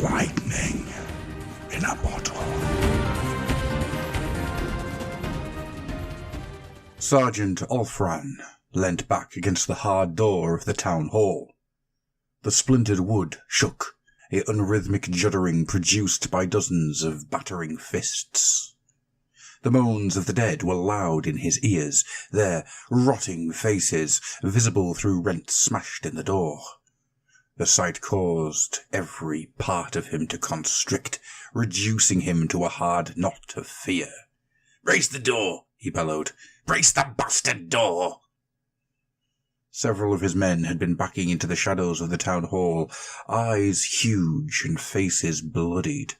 Lightning in a bottle. Sergeant Alfran leant back against the hard door of the town hall. The splintered wood shook, a unrhythmic juddering produced by dozens of battering fists. The moans of the dead were loud in his ears, their rotting faces visible through rents smashed in the door. The sight caused every part of him to constrict, reducing him to a hard knot of fear. "Brace the door!" he bellowed. "Brace the bastard door!" Several of his men had been backing into the shadows of the town hall, eyes huge and faces bloodied.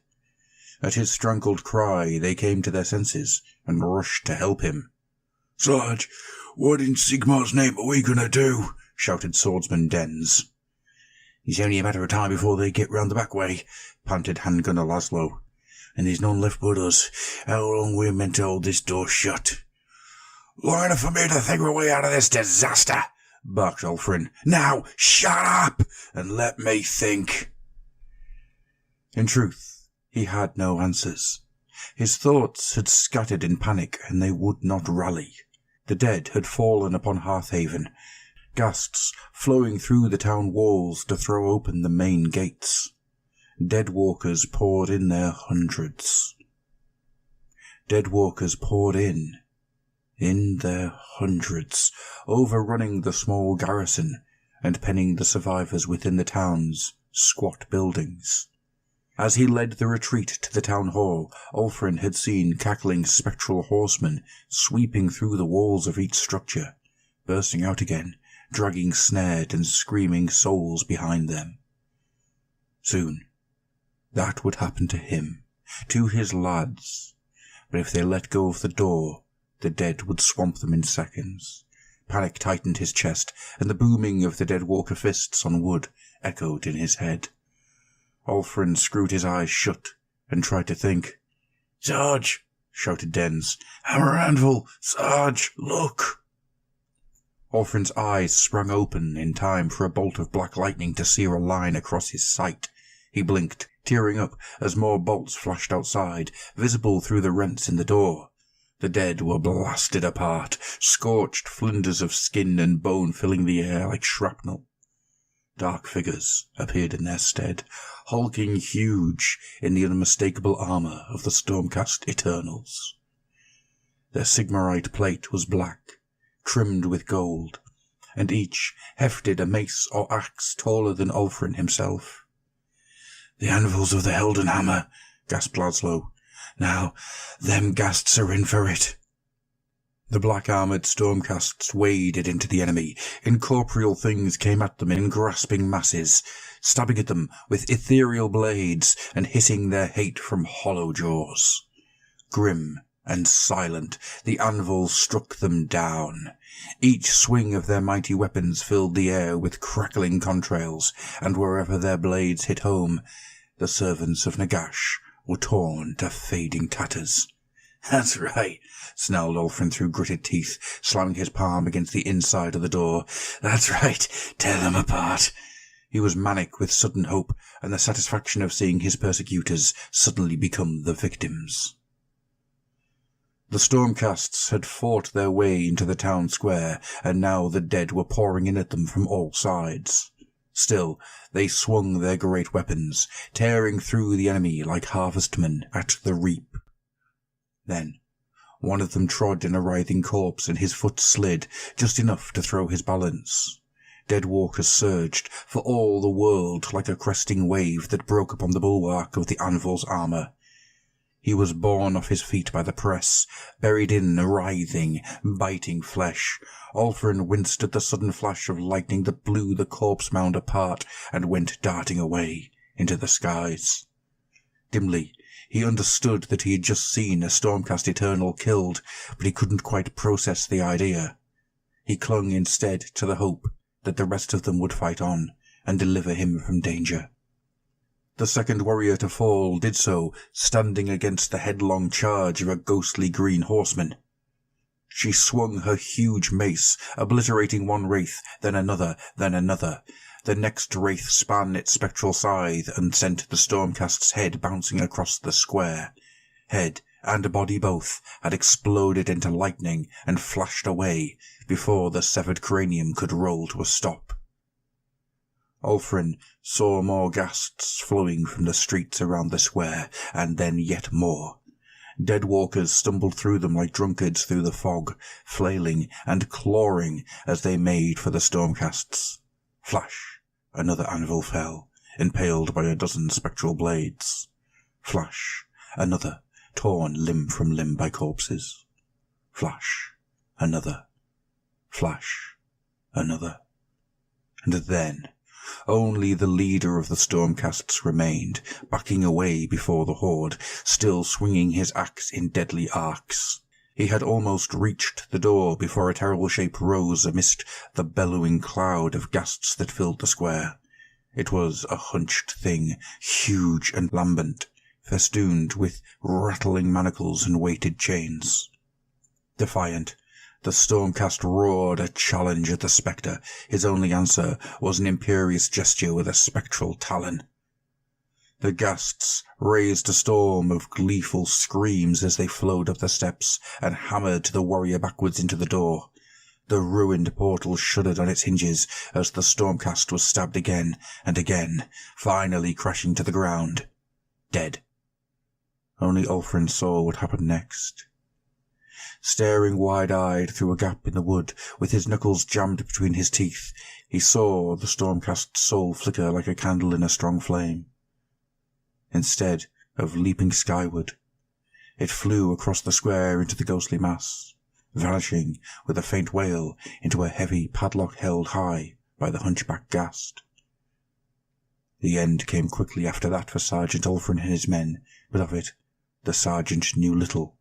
At his strangled cry, they came to their senses and rushed to help him. "Sarge, what in Sigmar's name are we going to do?" shouted Swordsman Dens. "It's only a matter of time before they get round the back way," panted Handgunner Laszlo. "And there's none left but us. How long we're meant to hold this door shut?" "Long enough for me to think our way out of this disaster," barked Alfrin. "Now, shut up and let me think." In truth, he had no answers. His thoughts had scattered in panic, and they would not rally. The dead had fallen upon Hearthaven, ghasts flowing through the town walls to throw open the main gates. Dead walkers poured in their hundreds. Dead walkers poured in their hundreds, overrunning the small garrison and penning the survivors within the town's squat buildings. As he led the retreat to the town hall, Alfrin had seen cackling spectral horsemen sweeping through the walls of each structure, bursting out again, dragging snared and screaming souls behind them. Soon, that would happen to him, to his lads, but if they let go of the door, the dead would swamp them in seconds. Panic tightened his chest, and the booming of the dead walker fists on wood echoed in his head. Alfrin screwed his eyes shut and tried to think. "Sarge!" shouted Dens. "Hammer anvil! Sarge, look!" Alfrin's eyes sprang open in time for a bolt of black lightning to sear a line across his sight. He blinked, tearing up as more bolts flashed outside, visible through the rents in the door. The dead were blasted apart, scorched flinders of skin and bone filling the air like shrapnel. Dark figures appeared in their stead, hulking huge in the unmistakable armour of the Stormcast Eternals. Their Sigmarite plate was black, trimmed with gold, and each hefted a mace or axe taller than Alfrin himself. "The anvils of the Heldenhammer," gasped Laszlo. "Now, them ghasts are in for it." The black-armoured stormcasts waded into the enemy. Incorporeal things came at them in grasping masses, stabbing at them with ethereal blades and hissing their hate from hollow jaws. Grim and silent, the anvils struck them down. Each swing of their mighty weapons filled the air with crackling contrails, and wherever their blades hit home, the servants of Nagash were torn to fading tatters. "That's right," snarled Alfrin through gritted teeth, slamming his palm against the inside of the door. "That's right, tear them apart." He was manic with sudden hope and the satisfaction of seeing his persecutors suddenly become the victims. The Stormcasts had fought their way into the town square, and now the dead were pouring in at them from all sides. Still, they swung their great weapons, tearing through the enemy like harvestmen at the reap. Then, one of them trod in a writhing corpse and his foot slid, just enough to throw his balance. Dead walkers surged, for all the world like a cresting wave that broke upon the bulwark of the anvil's armour. He was borne off his feet by the press, buried in writhing, biting flesh. Alfrin winced at the sudden flash of lightning that blew the corpse mound apart and went darting away into the skies. Dimly, he understood that he had just seen a Stormcast Eternal killed, but he couldn't quite process the idea. He clung instead to the hope that the rest of them would fight on and deliver him from danger. The second warrior to fall did so, standing against the headlong charge of a ghostly green horseman. She swung her huge mace, obliterating one wraith, then another, The next wraith span its spectral scythe and sent the Stormcast's head bouncing across the square. Head and body both had exploded into lightning and flashed away before the severed cranium could roll to a stop. Ulfrin saw more ghasts flowing from the streets around the square, and then yet more. Dead walkers stumbled through them like drunkards through the fog, flailing and clawing as they made for the Stormcasts. Flash! Another anvil fell, impaled by a dozen spectral blades. Flash! Another, torn limb from limb by corpses. Flash! Another. Flash! Another. And then only the leader of the Stormcasts remained, backing away before the horde, still swinging his axe in deadly arcs. He had almost reached the door before a terrible shape rose amidst the bellowing cloud of ghasts that filled the square. It was a hunched thing, huge and lambent, festooned with rattling manacles and weighted chains. Defiant, the Stormcast roared a challenge at the spectre. His only answer was an imperious gesture with a spectral talon. The ghasts raised a storm of gleeful screams as they flowed up the steps and hammered the warrior backwards into the door. The ruined portal shuddered on its hinges as the Stormcast was stabbed again and again, finally crashing to the ground. Dead. Only Ulfrin saw what happened next. Staring wide-eyed through a gap in the wood, with his knuckles jammed between his teeth, he saw the Stormcast's soul flicker like a candle in a strong flame. Instead of leaping skyward, it flew across the square into the ghostly mass, vanishing with a faint wail into a heavy padlock held high by the hunchback ghast. The end came quickly after that for Sergeant Ulfrin and his men, but of it the sergeant knew little.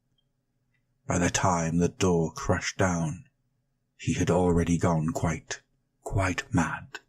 By the time the door crashed down, he had already gone quite mad.